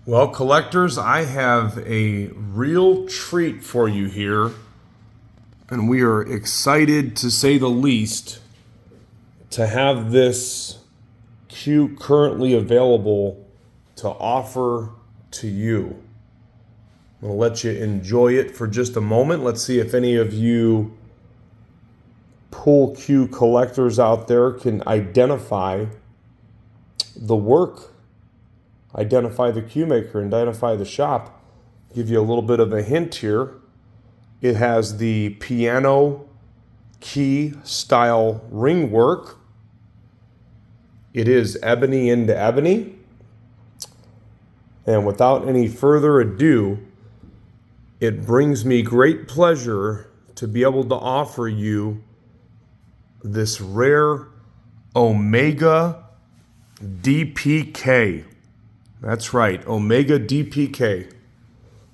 Well, collectors, I have a real treat for you here, and we are excited, to say the least, to have this cue currently available to offer to you. I'm going to let you enjoy it for just a moment. Let's see if any of you pool cue collectors out there can identify the work, identify the cue maker, identify the shop. Give you a little bit of a hint here. It has the piano key style ring work. It is ebony into ebony. And without any further ado, it brings me great pleasure to be able to offer you this rare Omega DPK. That's right, Omega DPK.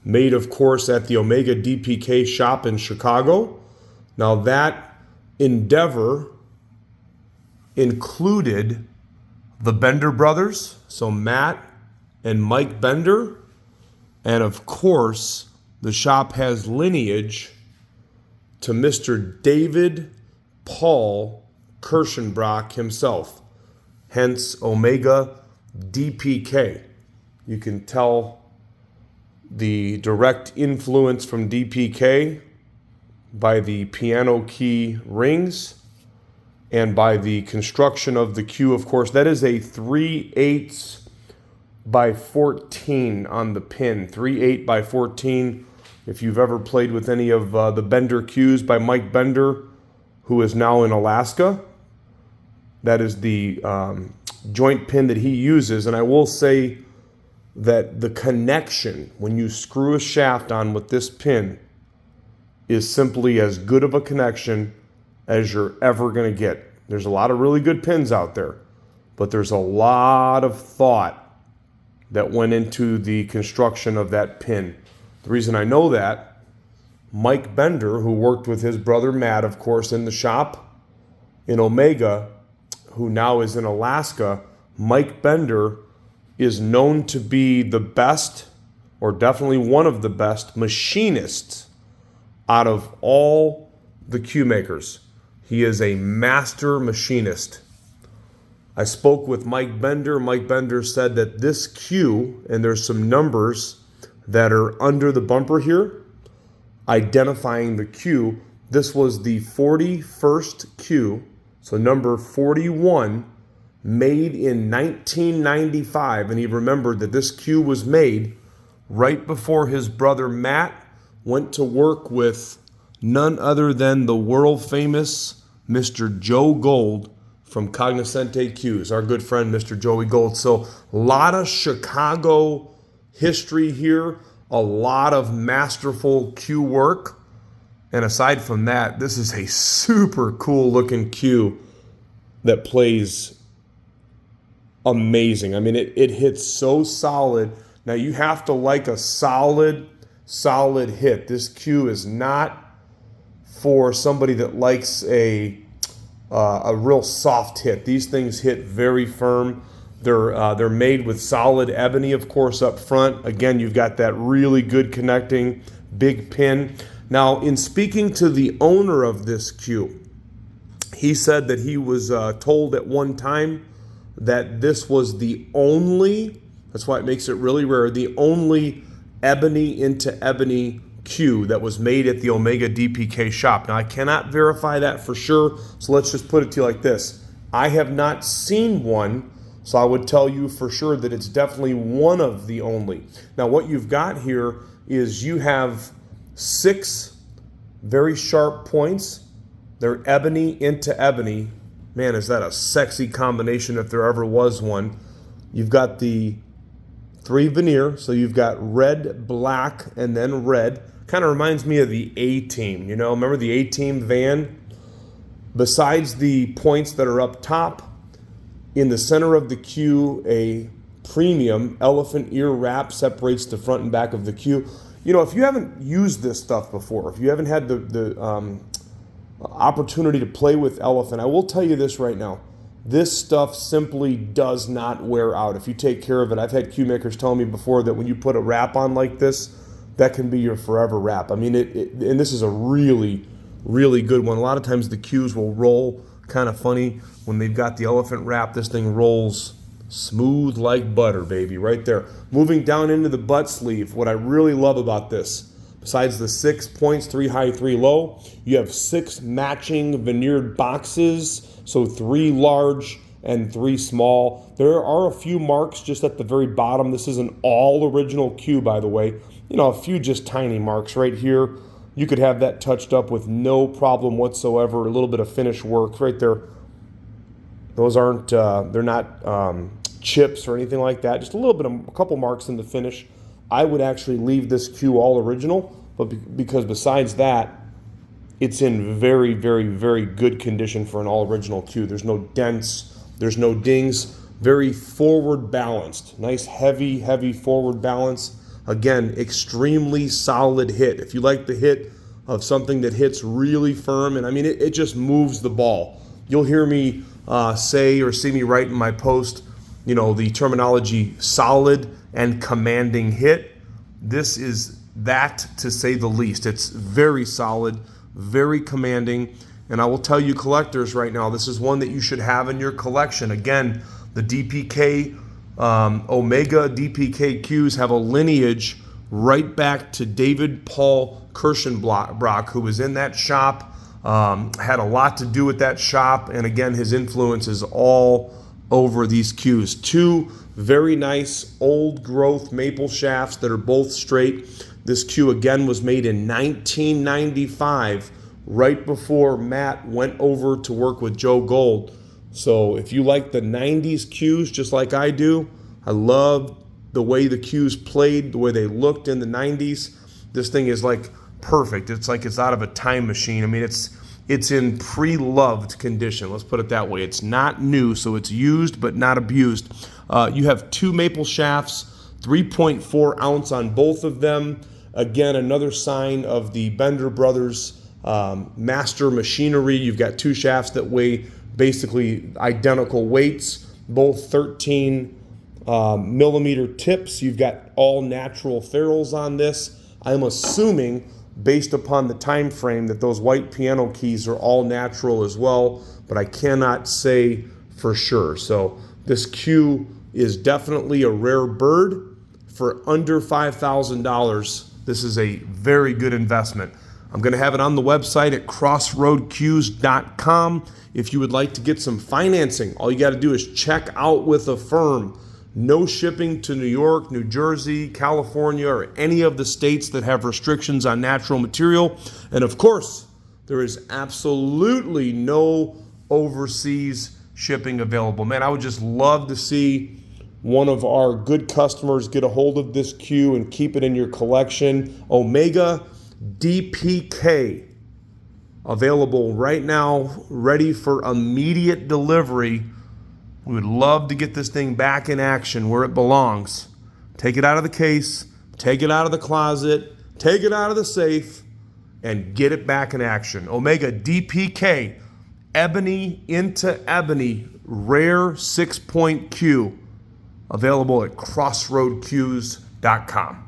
Made, of course, at the Omega DPK shop in Chicago. Now, that endeavor included the Bender brothers, so Matt and Mike Bender. And, of course, the shop has lineage to Mr. David Paul Kirschenbrock himself, hence Omega DPK. You can tell the direct influence from DPK by the piano key rings and by the construction of the cue, of course. That is a 3/8 by 14 on the pin, 3/8 by 14. If you've ever played with any of the Bender cues by Mike Bender, who is now in Alaska, that is the joint pin that he uses. And I will say that the connection, when you screw a shaft on with this pin, is simply as good of a connection as you're ever going to get. There's a lot of really good pins out there, but there's a lot of thought that went into the construction of that pin. The reason I know that, Mike Bender, who worked with his brother Matt, of course, in the shop in Omega, who now is in Alaska, Mike Bender is known to be the best, or definitely one of the best, machinists out of all the cue makers. He is a master machinist. I spoke with Mike Bender. Mike Bender said that this cue, and there's some numbers that are under the bumper here, identifying the cue. This was the 41st cue, so number 41, made in 1995. And he remembered that this cue was made right before his brother Matt went to work with none other than the world famous Mr. Joe Gold from Cognoscente Cues, our good friend Mr. Joey Gold. So a lot of Chicago history here, a lot of masterful cue work. And aside from that, this is a super cool looking cue that plays amazing. I mean, it hits so solid. Now, you have to like a solid hit. This cue is not for somebody that likes a real soft hit. These things hit very firm. They're made with solid ebony, of course, up front. Again, you've got that really good connecting big pin. Now, in speaking to the owner of this cue, he said that he was told at one time that this was the only, that's why it makes it really rare, the only ebony into ebony cue that was made at the Omega DPK shop. Now, I cannot verify that for sure, so let's just put it to you like this. I have not seen one, so I would tell you for sure that it's definitely one of the only. Now, what you've got here is you have 6 very sharp points. They're ebony into ebony. Man, is that a sexy combination if there ever was one. You've got the 3 veneer, so you've got red, black, and then red. Kind of reminds me of the A-Team, you know? Remember the A-Team van? Besides the points that are up top, in the center of the cue, a premium elephant ear wrap separates the front and back of the cue. You know, if you haven't used this stuff before, if you haven't had the opportunity to play with elephant, I will tell you this right now. This stuff simply does not wear out if you take care of it. I've had cue makers tell me before that when you put a wrap on like this, that can be your forever wrap. I mean, and this is a really, really good one. A lot of times the cues will roll kind of funny when they've got the elephant wrap. This thing rolls smooth like butter, baby, right there. Moving down into the butt sleeve, what I really love about this, besides the 6 points, 3 high, 3 low, you have 6 matching veneered boxes. So 3 large and 3 small. There are a few marks just at the very bottom. This is an all original cue, by the way. You know, a few just tiny marks right here. You could have that touched up with no problem whatsoever. A little bit of finish work right there. Those aren't, they're not chips or anything like that. Just a little bit of, a couple marks in the finish. I would actually leave this cue all original, but because besides that, it's in very, very, very good condition for an all original cue. There's no dents, there's no dings, very forward balanced. Nice heavy, heavy forward balance. Again, extremely solid hit. If you like the hit of something that hits really firm, and I mean, it just moves the ball. You'll hear me say or see me write in my post, you know, the terminology solid and commanding hit. This is that, to say the least. It's very solid, very commanding, and I will tell you collectors right now, this is one that you should have in your collection. Again, the DPK, Omega DPK cues have a lineage right back to David Paul Kirschenbrock, who was in that shop, had a lot to do with that shop, and again, his influence is all over these cues. 2 very nice old growth maple shafts that are both straight. This cue again was made in 1995, right before Matt went over to work with Joe Gold. So if you like the 90s cues just like I do, I love the way the cues played, the way they looked in the 90s. This thing is like perfect. It's like it's out of a time machine. I mean, it's in pre-loved condition. Let's put it that way. It's not new, so it's used but not abused. You have 2 maple shafts, 3.4 ounce on both of them. Again, another sign of the Bender Brothers master machinery. You've got 2 shafts that weigh basically identical weights, both 13 millimeter tips. You've got all natural ferrules on this. I'm assuming, based upon the time frame, that those white piano keys are all natural as well, but I cannot say for sure. So this cue is definitely a rare bird. For under $5,000, this is a very good investment. I'm going to have it on the website at crossroadcues.com. If you would like to get some financing, all you got to do is check out with a firm. No shipping to New York, New Jersey, California, or any of the states that have restrictions on natural material. And of course, there is absolutely no overseas shipping available. Man, I would just love to see one of our good customers get a hold of this cue and keep it in your collection. Omega DPK, available right now, ready for immediate delivery. We would love to get this thing back in action where it belongs. Take it out of the case, take it out of the closet, take it out of the safe, and get it back in action. Omega DPK, Ebony into Ebony, rare 6-point cue, available at crossroadcues.com.